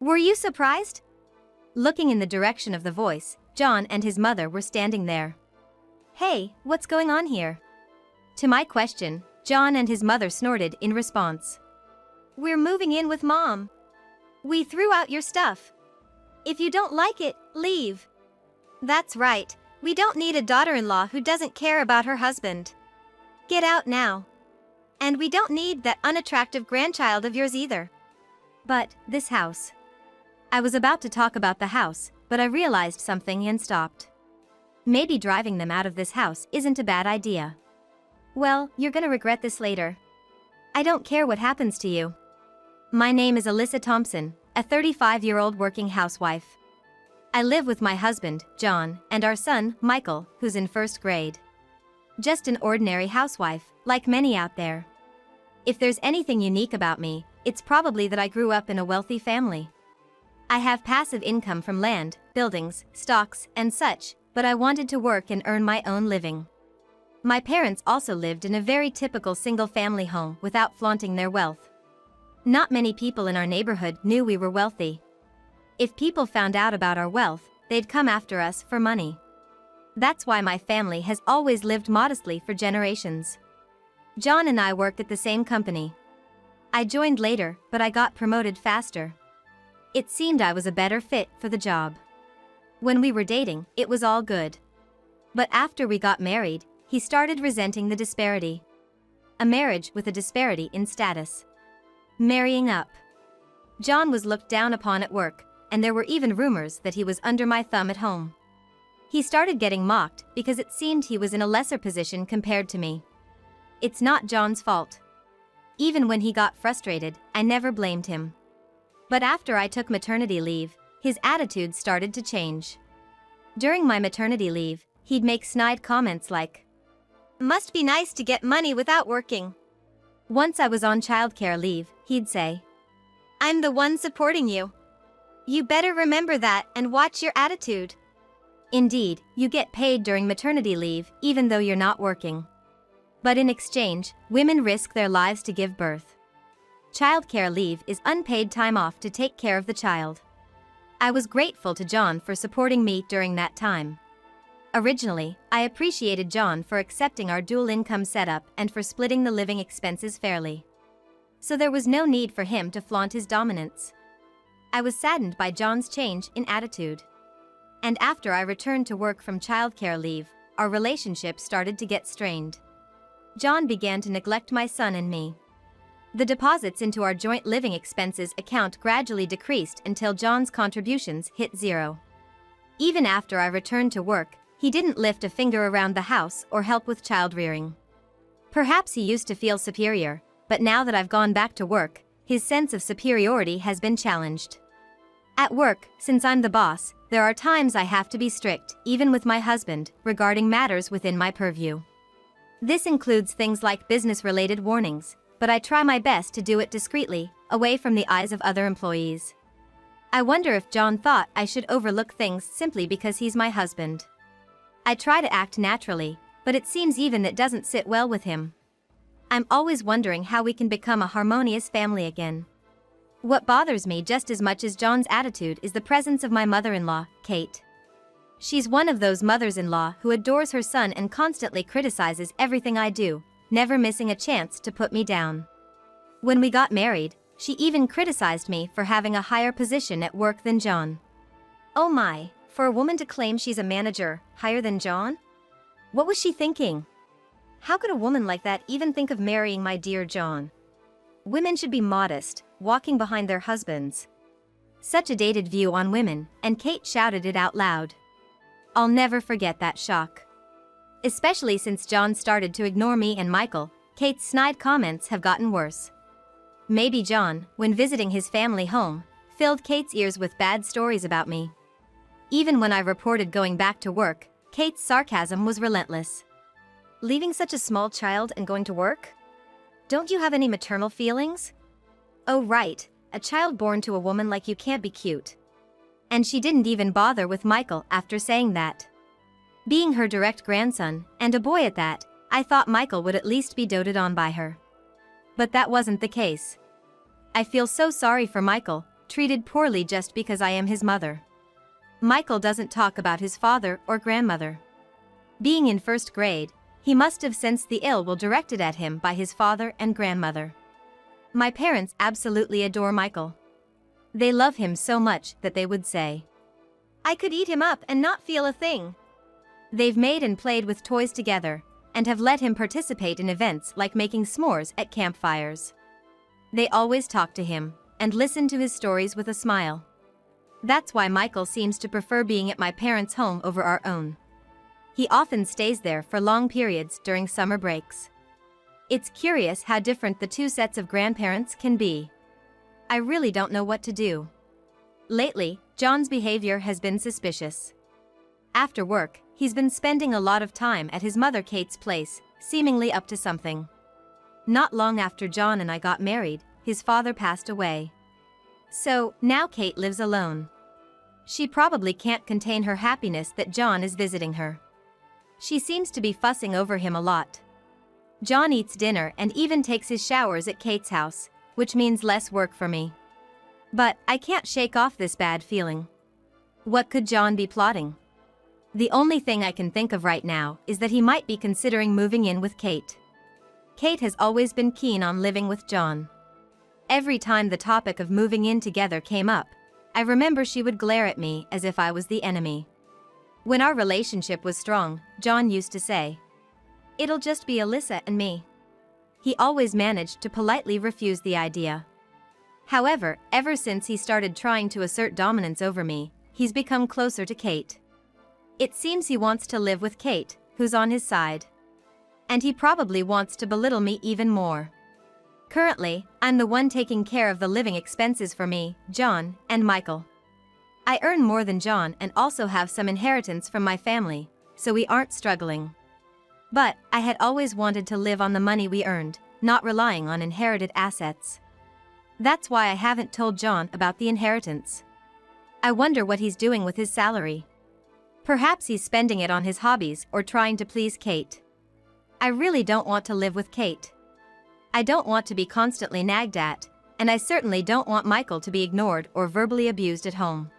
Were you surprised? Looking in the direction of the voice, John and his mother were standing there. Hey, what's going on here? To my question, John and his mother snorted in response. We're moving in with Mom. We threw out your stuff. If you don't like it, leave. That's right, we don't need a daughter-in-law who doesn't care about her husband. Get out now. And we don't need that unattractive grandchild of yours either. But, this house. I was about to talk about the house, but I realized something and stopped. Maybe driving them out of this house isn't a bad idea. Well, you're gonna regret this later. I don't care what happens to you. My name is Alyssa Thompson, a 35-year-old working housewife. I live with my husband, John, and our son, Michael, who's in first grade. Just an ordinary housewife, like many out there. If there's anything unique about me, it's probably that I grew up in a wealthy family. I have passive income from land, buildings, stocks, and such, but I wanted to work and earn my own living. My parents also lived in a very typical single-family home without flaunting their wealth. Not many people in our neighborhood knew we were wealthy. If people found out about our wealth, they'd come after us for money. That's why my family has always lived modestly for generations. John and I worked at the same company. I joined later, but I got promoted faster. It seemed I was a better fit for the job. When we were dating, it was all good. But after we got married, he started resenting the disparity. A marriage with a disparity in status. Marrying up. John was looked down upon at work, and there were even rumors that he was under my thumb at home. He started getting mocked because it seemed he was in a lesser position compared to me. It's not John's fault. Even when he got frustrated, I never blamed him. But after I took maternity leave, his attitude started to change. During my maternity leave, he'd make snide comments like, "Must be nice to get money without working." Once I was on childcare leave, he'd say, "I'm the one supporting you. You better remember that and watch your attitude." Indeed, you get paid during maternity leave even though you're not working. But in exchange, women risk their lives to give birth. Childcare leave is unpaid time off to take care of the child. I was grateful to John for supporting me during that time. Originally, I appreciated John for accepting our dual income setup and for splitting the living expenses fairly. So there was no need for him to flaunt his dominance. I was saddened by John's change in attitude. And after I returned to work from childcare leave, our relationship started to get strained. John began to neglect my son and me. The deposits into our joint living expenses account gradually decreased until John's contributions hit zero. Even after I returned to work, he didn't lift a finger around the house or help with child rearing. Perhaps he used to feel superior, but now that I've gone back to work, his sense of superiority has been challenged. At work, since I'm the boss, there are times I have to be strict, even with my husband, regarding matters within my purview. This includes things like business-related warnings, but I try my best to do it discreetly, away from the eyes of other employees. I wonder if John thought I should overlook things simply because he's my husband. I try to act naturally, but it seems even that doesn't sit well with him. I'm always wondering how we can become a harmonious family again. What bothers me just as much as John's attitude is the presence of my mother-in-law, Kate. She's one of those mothers-in-law who adores her son and constantly criticizes everything I do, never missing a chance to put me down. When we got married, she even criticized me for having a higher position at work than John. Oh my, for a woman to claim she's a manager higher than John? What was she thinking? How could a woman like that even think of marrying my dear John? Women should be modest, walking behind their husbands. Such a dated view on women, and Kate shouted it out loud. I'll never forget that shock. Especially since John started to ignore me and Michael, Kate's snide comments have gotten worse. Maybe John, when visiting his family home, filled Kate's ears with bad stories about me. Even when I reported going back to work, Kate's sarcasm was relentless. Leaving such a small child and going to work? Don't you have any maternal feelings? Oh right, a child born to a woman like you can't be cute. And she didn't even bother with Michael after saying that. Being her direct grandson, and a boy at that, I thought Michael would at least be doted on by her. But that wasn't the case. I feel so sorry for Michael, treated poorly just because I am his mother. Michael doesn't talk about his father or grandmother. Being in first grade, he must have sensed the ill will directed at him by his father and grandmother. My parents absolutely adore Michael. They love him so much that they would say, "I could eat him up and not feel a thing." They've made and played with toys together, and have let him participate in events like making s'mores at campfires. They always talk to him, and listen to his stories with a smile. That's why Michael seems to prefer being at my parents' home over our own. He often stays there for long periods during summer breaks. It's curious how different the two sets of grandparents can be. I really don't know what to do. Lately, John's behavior has been suspicious. After work, he's been spending a lot of time at his mother Kate's place, seemingly up to something. Not long after John and I got married, his father passed away. So, now Kate lives alone. She probably can't contain her happiness that John is visiting her. She seems to be fussing over him a lot. John eats dinner and even takes his showers at Kate's house, which means less work for me. But I can't shake off this bad feeling. What could John be plotting? The only thing I can think of right now is that he might be considering moving in with Kate. Kate has always been keen on living with John. Every time the topic of moving in together came up, I remember she would glare at me as if I was the enemy. When our relationship was strong, John used to say, "It'll just be Alyssa and me." He always managed to politely refuse the idea. However, ever since he started trying to assert dominance over me, he's become closer to Kate. It seems he wants to live with Kate, who's on his side. And he probably wants to belittle me even more. Currently, I'm the one taking care of the living expenses for me, John, and Michael. I earn more than John and also have some inheritance from my family, so we aren't struggling. But I had always wanted to live on the money we earned, not relying on inherited assets. That's why I haven't told John about the inheritance. I wonder what he's doing with his salary. Perhaps he's spending it on his hobbies or trying to please Kate. I really don't want to live with Kate. I don't want to be constantly nagged at, and I certainly don't want Michael to be ignored or verbally abused at home.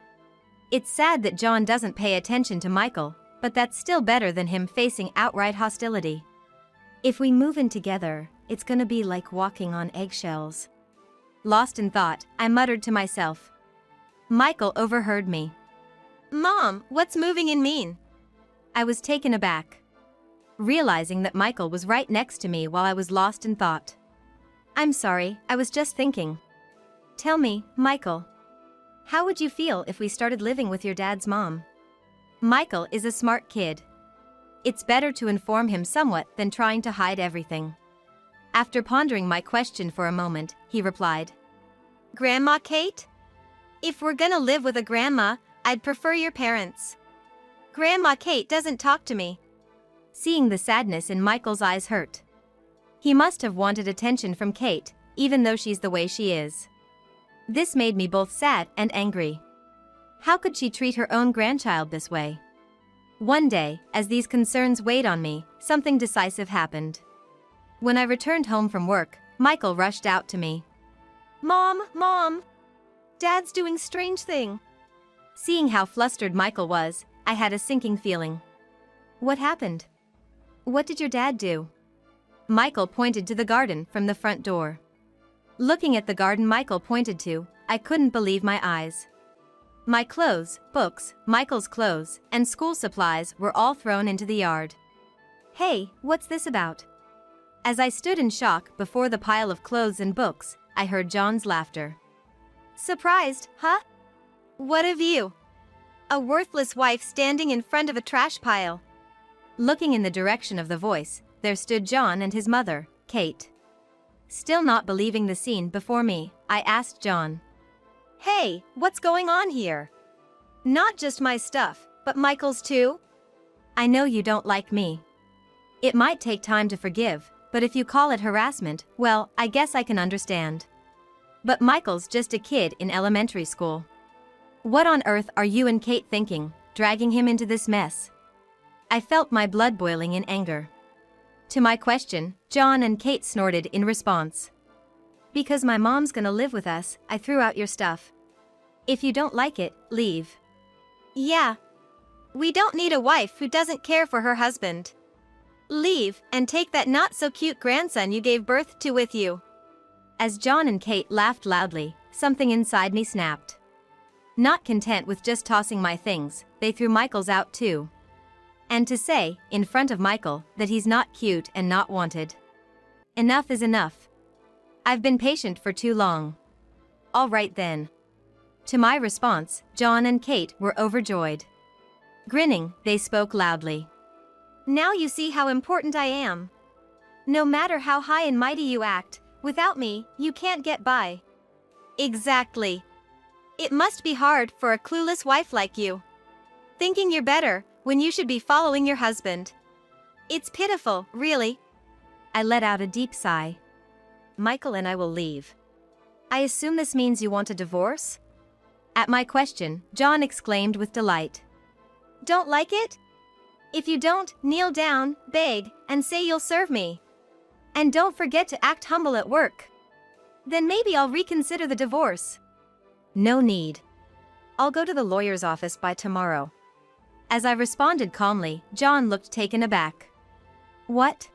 It's sad that John doesn't pay attention to Michael, but that's still better than him facing outright hostility. If we move in together, it's gonna be like walking on eggshells. Lost in thought, I muttered to myself. Michael overheard me. "Mom, what's moving in mean?" I was taken aback, realizing that Michael was right next to me while I was lost in thought. "I'm sorry, I was just thinking." "Tell me, Michael, how would you feel if we started living with your dad's mom?" Michael is a smart kid. It's better to inform him somewhat than trying to hide everything. After pondering my question for a moment, he replied, "Grandma Kate? If we're gonna live with a grandma, I'd prefer your parents. Grandma Kate doesn't talk to me." Seeing the sadness in Michael's eyes hurt. He must have wanted attention from Kate, even though she's the way she is. This made me both sad and angry. How could she treat her own grandchild this way? One day, as these concerns weighed on me, something decisive happened. When I returned home from work, Michael rushed out to me. Mom, Dad's doing strange thing." Seeing how flustered Michael was, I had a sinking feeling. "What happened? What did your dad do?" Michael pointed to the garden from the front door. Looking at the garden Michael pointed to, I couldn't believe my eyes. My clothes, books, Michael's clothes, and school supplies were all thrown into the yard. "Hey, what's this about?" As I stood in shock before the pile of clothes and books, I heard John's laughter. "Surprised, huh? What of you? A worthless wife standing in front of a trash pile." Looking in the direction of the voice, there stood John and his mother, Kate. Still not believing the scene before me, I asked John, "Hey, what's going on here? Not just my stuff, but Michael's too?" "I know you don't like me. It might take time to forgive, but if you call it harassment, well, I guess I can understand. But Michael's just a kid in elementary school. What on earth are you and Kate thinking, dragging him into this mess?" I felt my blood boiling in anger. To my question, John and Kate snorted in response. "Because my mom's gonna live with us, I threw out your stuff. If you don't like it, leave. Yeah. We don't need a wife who doesn't care for her husband. Leave and take that not-so-cute grandson you gave birth to with you. As John and Kate laughed loudly, something inside me snapped. Not content with just tossing my things, they threw Michael's out too. And to say, in front of Michael, that he's not cute and not wanted. Enough is enough. I've been patient for too long. All right then. To my response, John and Kate were overjoyed. Grinning, they spoke loudly. Now you see how important I am. No matter how high and mighty you act, without me, you can't get by. Exactly. It must be hard for a clueless wife like you. Thinking you're better, when you should be following your husband. It's pitiful, really. I let out a deep sigh. Michael and I will leave. I assume this means you want a divorce? At my question, John exclaimed with delight. Don't like it? If you don't, kneel down, beg, and say you'll serve me. And don't forget to act humble at work. Then maybe I'll reconsider the divorce. No need. I'll go to the lawyer's office by tomorrow. As I responded calmly, John looked taken aback. What?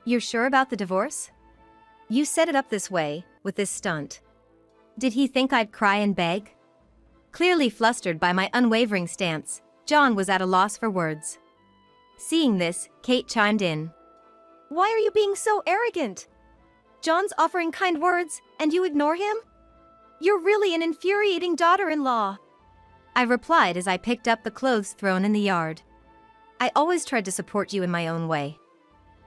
You're sure about the divorce? You set it up this way, with this stunt. Did he think I'd cry and beg? Clearly flustered by my unwavering stance, John was at a loss for words. Seeing this, Kate chimed in. Why are you being so arrogant? John's offering kind words, and you ignore him? You're really an infuriating daughter-in-law. I replied as I picked up the clothes thrown in the yard. I always tried to support you in my own way.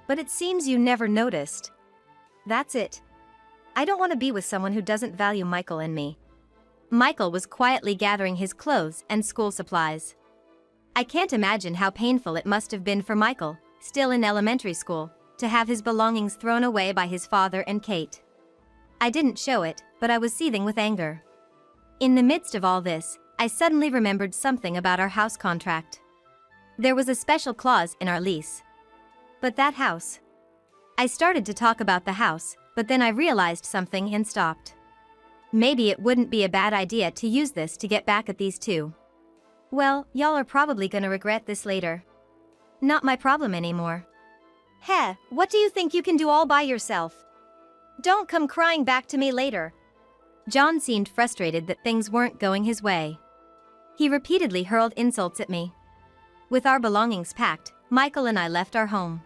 But it seems you never noticed. That's it. I don't want to be with someone who doesn't value Michael and me. Michael was quietly gathering his clothes and school supplies. I can't imagine how painful it must have been for Michael, still in elementary school, to have his belongings thrown away by his father and Kate. I didn't show it, but I was seething with anger. In the midst of all this, I suddenly remembered something about our house contract. There was a special clause in our lease. But that house. I started to talk about the house, but then I realized something and stopped. Maybe it wouldn't be a bad idea to use this to get back at these two. Well, y'all are probably gonna regret this later. Not my problem anymore. Heh, what do you think you can do all by yourself? Don't come crying back to me later. John seemed frustrated that things weren't going his way. He repeatedly hurled insults at me. With our belongings packed, Michael and I left our home.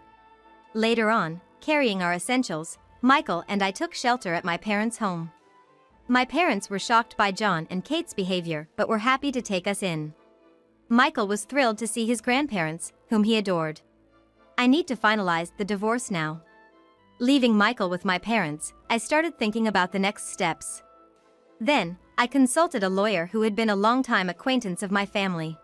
Later on, carrying our essentials, Michael and I took shelter at my parents' home. My parents were shocked by John and Kate's behavior, but were happy to take us in. Michael was thrilled to see his grandparents, whom he adored. I need to finalize the divorce now. Leaving Michael with my parents, I started thinking about the next steps. Then, I consulted a lawyer who had been a long-time acquaintance of my family.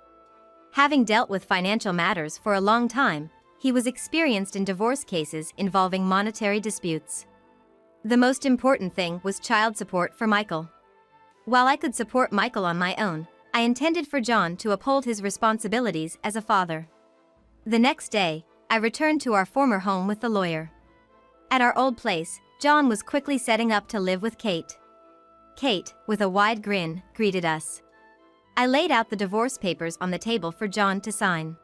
Having dealt with financial matters for a long time, he was experienced in divorce cases involving monetary disputes. The most important thing was child support for Michael. While I could support Michael on my own, I intended for John to uphold his responsibilities as a father. The next day, I returned to our former home with the lawyer. At our old place, John was quickly setting up to live with Kate. Kate, with a wide grin, greeted us. I laid out the divorce papers on the table for John to sign.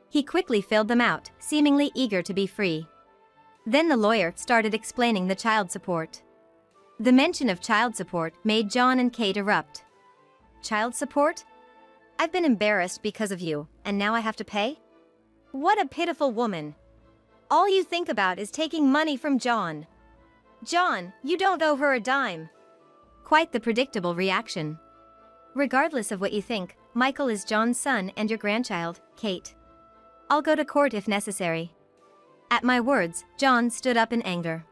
He quickly filled them out, seemingly eager to be free. Then the lawyer started explaining the child support. The mention of child support made John and Kate erupt. Child support? I've been embarrassed because of you, and now I have to pay? What a pitiful woman. All you think about is taking money from John. John, you don't owe her a dime. Quite the predictable reaction. Regardless of what you think, Michael is John's son and your grandchild, Kate. I'll go to court if necessary. At my words, John stood up in anger.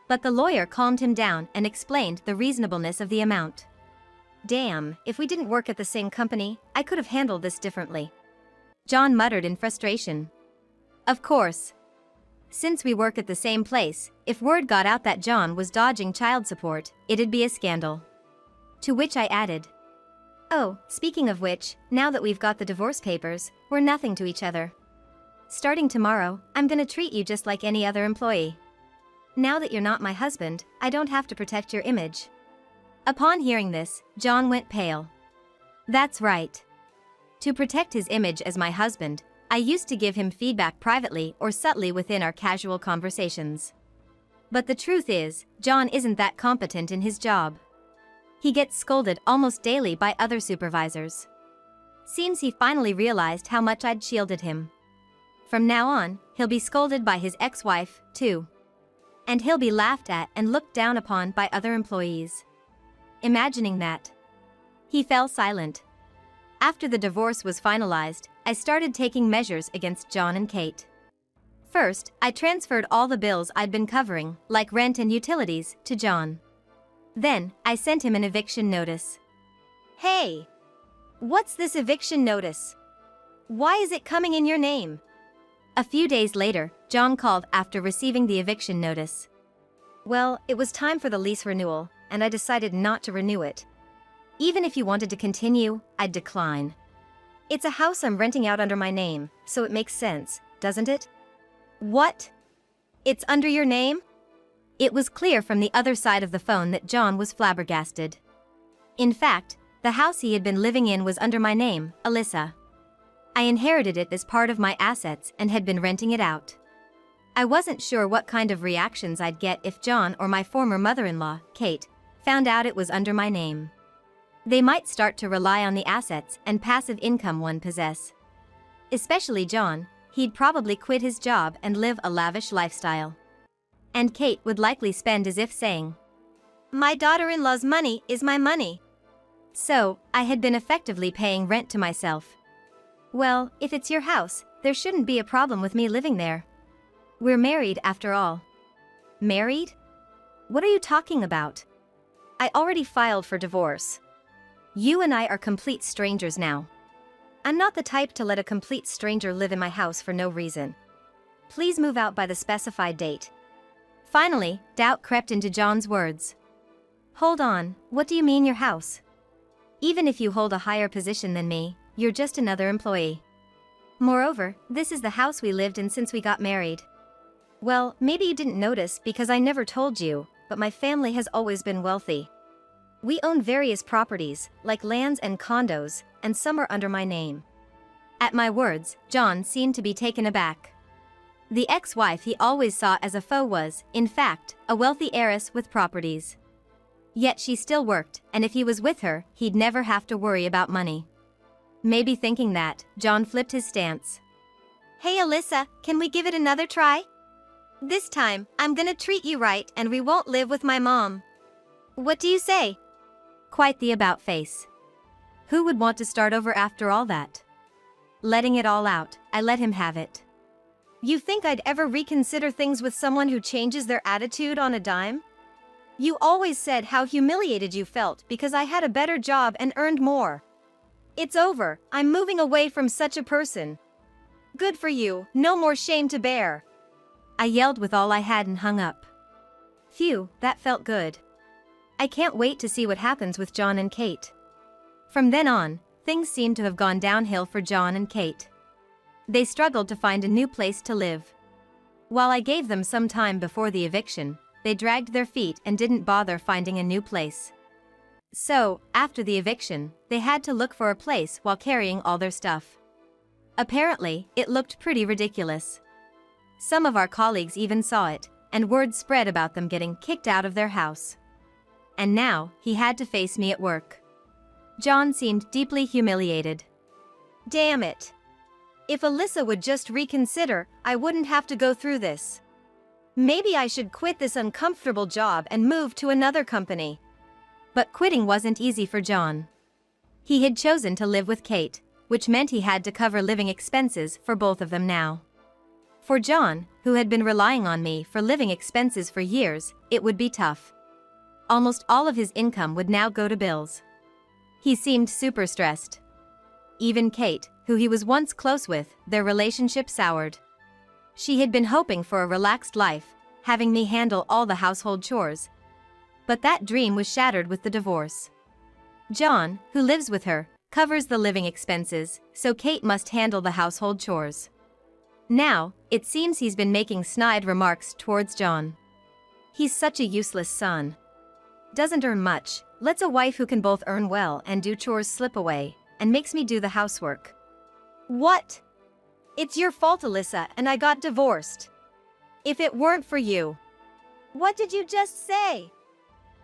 But the lawyer calmed him down and explained the reasonableness of the amount. Damn, if we didn't work at the same company, I could have handled this differently. John muttered in frustration. Of course. Since we work at the same place, if word got out that John was dodging child support, it'd be a scandal. To which I added, oh, speaking of which, now that we've got the divorce papers, we're nothing to each other. Starting tomorrow, I'm gonna treat you just like any other employee. Now that you're not my husband, I don't have to protect your image. Upon hearing this, John went pale. That's right. To protect his image as my husband, I used to give him feedback privately or subtly within our casual conversations. But the truth is, John isn't that competent in his job. He gets scolded almost daily by other supervisors. Seems he finally realized how much I'd shielded him. From now on, he'll be scolded by his ex-wife, too. And he'll be laughed at and looked down upon by other employees. Imagining that. He fell silent. After the divorce was finalized, I started taking measures against John and Kate. First, I transferred all the bills I'd been covering, like rent and utilities, to John. Then, I sent him an eviction notice. Hey! What's this eviction notice? Why is it coming in your name? A few days later, John called after receiving the eviction notice. Well, it was time for the lease renewal, and I decided not to renew it. Even if you wanted to continue, I'd decline. It's a house I'm renting out under my name, so it makes sense, doesn't it? What? It's under your name? It was clear from the other side of the phone that John was flabbergasted. In fact, the house he had been living in was under my name, Alyssa. I inherited it as part of my assets and had been renting it out. I wasn't sure what kind of reactions I'd get if John or my former mother-in-law, Kate, found out it was under my name. They might start to rely on the assets and passive income one possess. Especially John, he'd probably quit his job and live a lavish lifestyle. And Kate would likely spend as if saying, "My daughter-in-law's money is my money." So, I had been effectively paying rent to myself. Well, if it's your house, there shouldn't be a problem with me living there. We're married after all. Married? What are you talking about? I already filed for divorce. You and I are complete strangers now. I'm not the type to let a complete stranger live in my house for no reason. Please move out by the specified date. Finally, doubt crept into John's words. Hold on, what do you mean your house? Even if you hold a higher position than me, you're just another employee. Moreover, this is the house we lived in since we got married. Well, maybe you didn't notice because I never told you, but my family has always been wealthy. We own various properties, like lands and condos, and some are under my name. At my words, John seemed to be taken aback. The ex-wife he always saw as a foe was, in fact, a wealthy heiress with properties. Yet she still worked, and if he was with her, he'd never have to worry about money. Maybe thinking that, John flipped his stance. Hey Alyssa, can we give it another try? This time, I'm gonna treat you right and we won't live with my mom. What do you say? Quite the about face. Who would want to start over after all that? Letting it all out, I let him have it. You think I'd ever reconsider things with someone who changes their attitude on a dime? You always said how humiliated you felt because I had a better job and earned more. It's over, I'm moving away from such a person. Good for you, no more shame to bear. I yelled with all I had and hung up. Phew, that felt good. I can't wait to see what happens with John and Kate. From then on, things seemed to have gone downhill for John and Kate. They struggled to find a new place to live. While I gave them some time before the eviction, they dragged their feet and didn't bother finding a new place. So, after the eviction, they had to look for a place while carrying all their stuff. Apparently, it looked pretty ridiculous. Some of our colleagues even saw it, and word spread about them getting kicked out of their house. And now, he had to face me at work. John seemed deeply humiliated. Damn it. If Alyssa would just reconsider, I wouldn't have to go through this. Maybe I should quit this uncomfortable job and move to another company. But quitting wasn't easy for John. He had chosen to live with Kate, which meant he had to cover living expenses for both of them now. For John, who had been relying on me for living expenses for years, it would be tough. Almost all of his income would now go to bills. He seemed super stressed. Even Kate, who he was once close with, their relationship soured. She had been hoping for a relaxed life, having me handle all the household chores. But that dream was shattered with the divorce. John, who lives with her, covers the living expenses, so Kate must handle the household chores. Now, it seems he's been making snide remarks towards John. He's such a useless son. doesn't earn much, lets a wife who can both earn well and do chores slip away, and makes me do the housework. What? It's your fault, Alyssa, and I got divorced. If it weren't for you. What did you just say?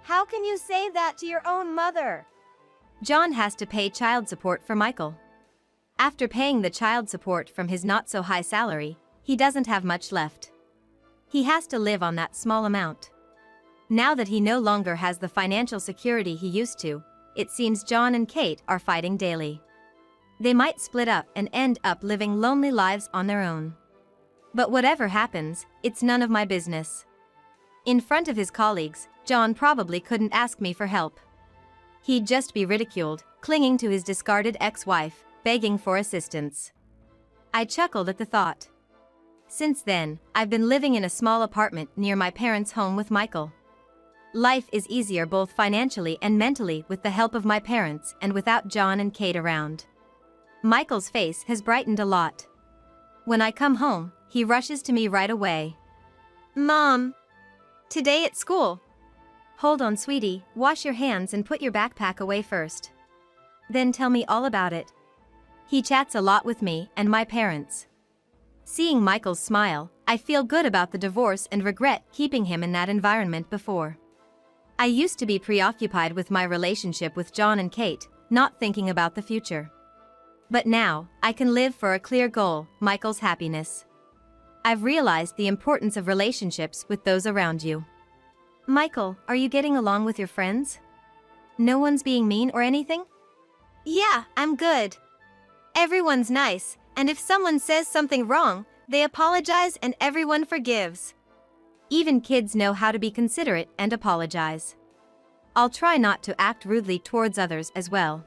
How can you say that to your own mother? John has to pay child support for Michael. After paying the child support from his not-so-high salary, he doesn't have much left. He has to live on that small amount. Now that he no longer has the financial security he used to, it seems John and Kate are fighting daily. They might split up and end up living lonely lives on their own. But whatever happens, it's none of my business. In front of his colleagues, John probably couldn't ask me for help. He'd just be ridiculed, clinging to his discarded ex-wife, begging for assistance. I chuckled at the thought. Since then, I've been living in a small apartment near my parents' home with Michael. Life is easier both financially and mentally with the help of my parents and without John and Kate around. Michael's face has brightened a lot. When I come home, he rushes to me right away. Mom! Today at school. Hold on, sweetie, wash your hands and put your backpack away first. Then tell me all about it. He chats a lot with me and my parents. Seeing Michael's smile, I feel good about the divorce and regret keeping him in that environment before. I used to be preoccupied with my relationship with John and Kate, not thinking about the future. But now, I can live for a clear goal, Michael's happiness. I've realized the importance of relationships with those around you. Michael, are you getting along with your friends? No one's being mean or anything? Yeah, I'm good. Everyone's nice, and if someone says something wrong, they apologize and everyone forgives. Even kids know how to be considerate and apologize. I'll try not to act rudely towards others as well.